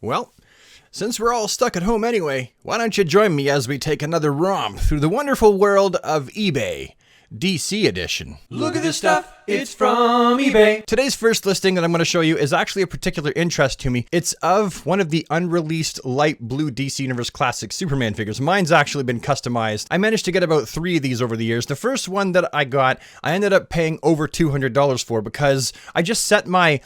Well, since we're all stuck at home anyway, why don't you join me as we take another romp through the wonderful world of eBay, DC edition. Look at this stuff, it's from eBay. Today's first listing that I'm going to show you is actually a particular interest to me. It's of one of the unreleased light blue DC Universe Classic Superman figures. Mine's actually been customized. I managed to get about 3 of these over the years. The first one that I got, I ended up paying over $200 for because I just set my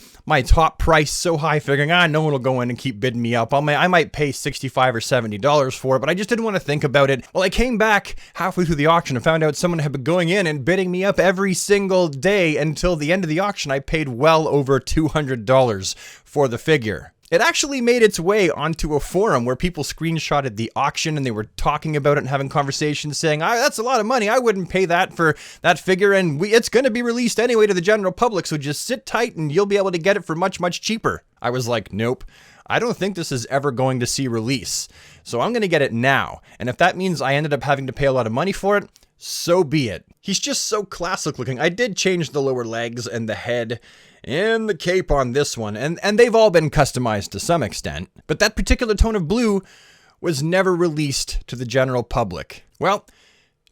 top price so high, figuring, no one will go in and keep bidding me up. I might pay $65 or $70 for it, but I just didn't want to think about it. Well, I came back halfway through the auction and found out someone had been going in and bidding me up every single day until the end of the auction. I paid well over $200 for the figure. It actually made its way onto a forum where people screenshotted the auction and they were talking about it and having conversations saying, that's a lot of money. I wouldn't pay that for that figure, and it's going to be released anyway to the general public, so just sit tight and you'll be able to get it for much, much cheaper. I was like, nope. I don't think this is ever going to see release, so I'm going to get it now. And if that means I ended up having to pay a lot of money for it, so be it. He's just so classic looking. I did change the lower legs and the head and the cape on this one, and they've all been customized to some extent. But that particular tone of blue was never released to the general public. Well,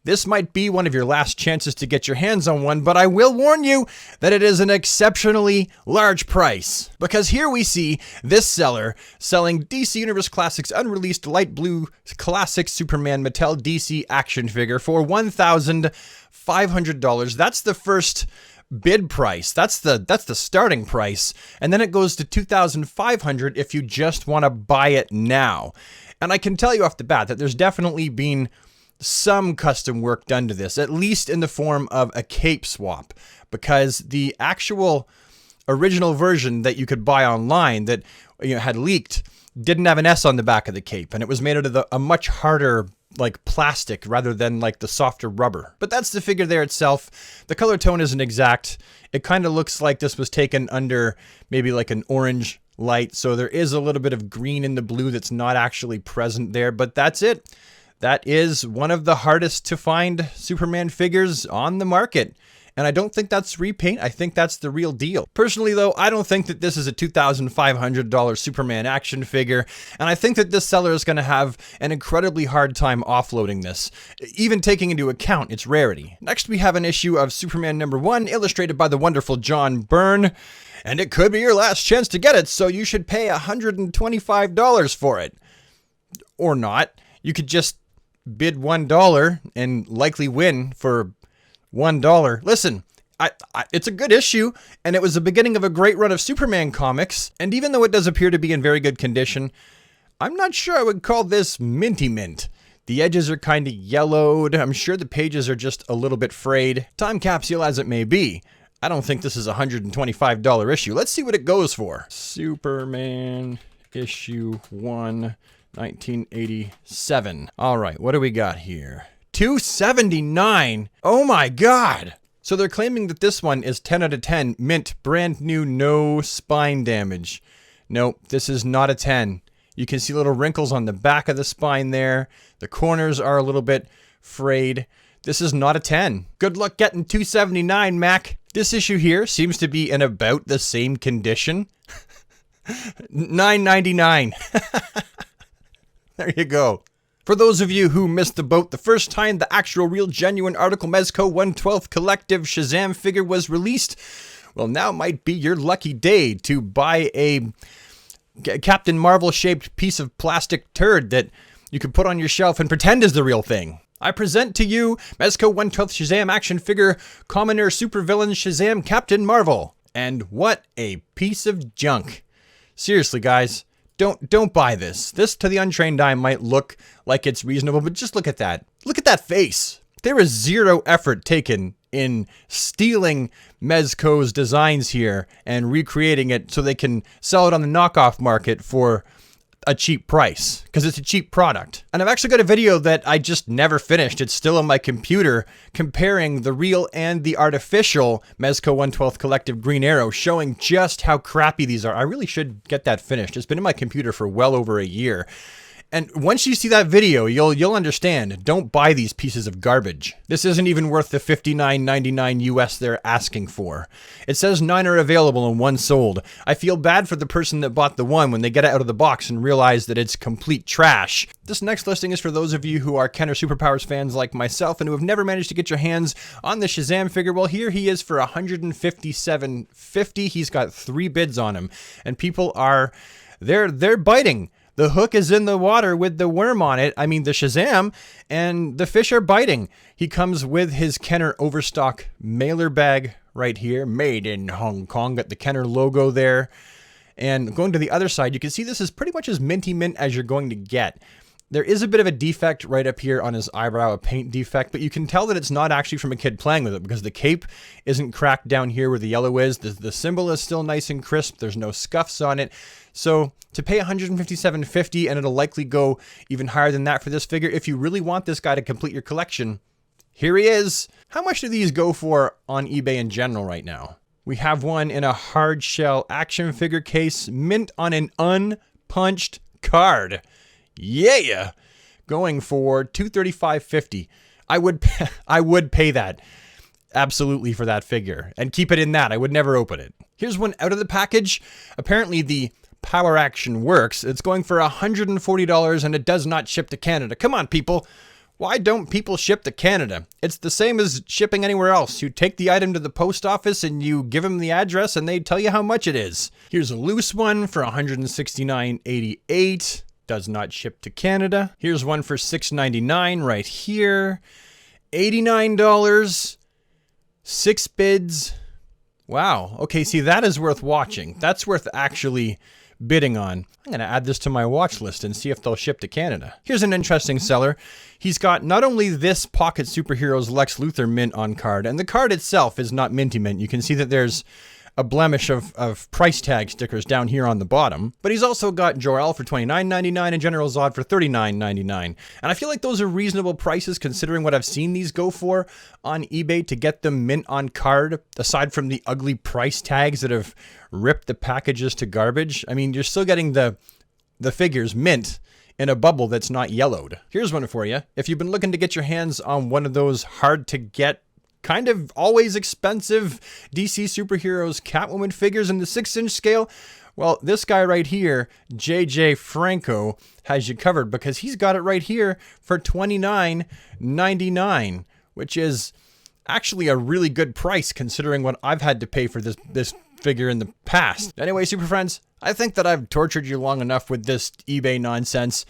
this might be one of your last chances to get your hands on one, but I will warn you that it is an exceptionally large price. Because here we see this seller selling DC Universe Classics unreleased light blue classic Superman Mattel DC action figure for $1,500. That's the first bid price. That's the starting price. And then it goes to $2,500 if you just want to buy it now. And I can tell you off the bat that there's definitely been some custom work done to this, at least in the form of a cape swap, because the actual original version that you could buy online that had leaked didn't have an S on the back of the cape, and it was made out of a much harder like plastic rather than like the softer rubber. But that's the figure there itself. The color tone isn't exact. It kind of looks like this was taken under maybe like an orange light, so there is a little bit of green in the blue that's not actually present there, but that's it. That is one of the hardest to find Superman figures on the market. And I don't think that's repaint. I think that's the real deal. Personally, though, I don't think that this is a $2,500 Superman action figure. And I think that this seller is going to have an incredibly hard time offloading this, even taking into account its rarity. Next, we have an issue of Superman #1, illustrated by the wonderful John Byrne. And it could be your last chance to get it, so you should pay $125 for it. Or not. You could just bid $1 and likely win for $1. Listen, it's a good issue, and it was the beginning of a great run of Superman comics, and even though it does appear to be in very good condition, I'm not sure I would call this minty mint. The edges are kind of yellowed. I'm sure the pages are just a little bit frayed. Time capsule as it may be, I don't think this is a $125 issue. Let's see what it goes for. Superman issue 1. 1987. All right, what do we got here? $279. Oh my God. So they're claiming that this one is 10 out of 10, mint, brand new, no spine damage. Nope, this is not a 10. You can see little wrinkles on the back of the spine there. The corners are a little bit frayed. This is not a 10. Good luck getting $279, Mac. This issue here seems to be in about the same condition. $9.99. There you go. For those of you who missed the boat the first time the actual real genuine article Mezco 1/12 collective Shazam figure was released, well, now might be your lucky day to buy a Captain Marvel shaped piece of plastic turd that you can put on your shelf and pretend is the real thing. I present to you Mezco 1/12 Shazam action figure commoner supervillain Shazam Captain Marvel. And what a piece of junk. Seriously, guys. Don't buy this. This, to the untrained eye, might look like it's reasonable, but just look at that. Look at that face. There is zero effort taken in stealing Mezco's designs here and recreating it so they can sell it on the knockoff market for a cheap price, because it's a cheap product. And I've actually got a video that I just never finished. It's still on my computer, comparing the real and the artificial Mezco 1/12 Collective Green Arrow, showing just how crappy these are. I really should get that finished. It's been in my computer for well over a year. And once you see that video, you'll understand. Don't buy these pieces of garbage. This isn't even worth the $59.99 US they're asking for. It says 9 are available and 1 sold. I feel bad for the person that bought the one when they get it out of the box and realize that it's complete trash. This next listing is for those of you who are Kenner Superpowers fans like myself and who have never managed to get your hands on the Shazam figure. Well, here he is for $157.50. He's got 3 bids on him, and people are they're biting. The hook is in the water with the worm on it. I mean, the Shazam, and the fish are biting. He comes with his Kenner Overstock mailer bag right here, made in Hong Kong. Got the Kenner logo there. And going to the other side, you can see this is pretty much as minty mint as you're going to get. There is a bit of a defect right up here on his eyebrow, a paint defect, but you can tell that it's not actually from a kid playing with it because the cape isn't cracked down here where the yellow is. The symbol is still nice and crisp. There's no scuffs on it. So to pay $157.50, and it'll likely go even higher than that for this figure, if you really want this guy to complete your collection, here he is. How much do these go for on eBay in general right now? We have one in a hard shell action figure case, mint on an unpunched card. Yeah, going for $235.50. I would pay that absolutely for that figure and keep it in that. I would never open it. Here's one out of the package. Apparently the Power Action works. It's going for $140 and it does not ship to Canada. Come on, people. Why don't people ship to Canada? It's the same as shipping anywhere else. You take the item to the post office and you give them the address and they tell you how much it is. Here's a loose one for $169.88. Does not ship to Canada. Here's one for $6.99 right here. $89. 6 bids. Wow. Okay, see, that is worth watching. That's worth actually bidding on. I'm going to add this to my watch list and see if they'll ship to Canada. Here's an interesting seller. He's got not only this Pocket Superheroes Lex Luthor mint on card, and the card itself is not minty mint. You can see that there's a blemish of price tag stickers down here on the bottom. But he's also got Jor-El for $29.99 and General Zod for $39.99. And I feel like those are reasonable prices considering what I've seen these go for on eBay to get them mint on card, aside from the ugly price tags that have ripped the packages to garbage. I mean, you're still getting the figures mint in a bubble that's not yellowed. Here's one for you. If you've been looking to get your hands on one of those hard to get, kind of always expensive DC Superheroes Catwoman figures in the 6-inch scale, well, this guy right here, JJ Franco, has you covered because he's got it right here for $29.99, which is actually a really good price considering what I've had to pay for this figure in the past. Anyway, super friends, I think that I've tortured you long enough with this eBay nonsense.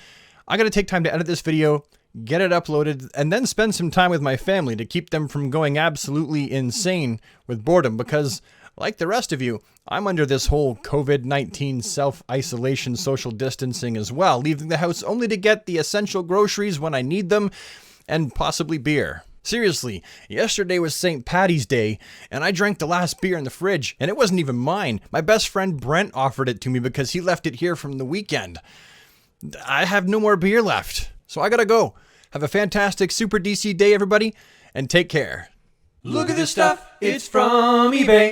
I'm going to take time to edit this video, get it uploaded, and then spend some time with my family to keep them from going absolutely insane with boredom because, like the rest of you, I'm under this whole COVID-19 self-isolation social distancing as well, leaving the house only to get the essential groceries when I need them and possibly beer. Seriously, yesterday was St. Paddy's Day, and I drank the last beer in the fridge, and it wasn't even mine. My best friend Brent offered it to me because he left it here from the weekend. I have no more beer left, so I gotta go. Have a fantastic Super DC day, everybody, and take care. Look at this stuff, it's from eBay.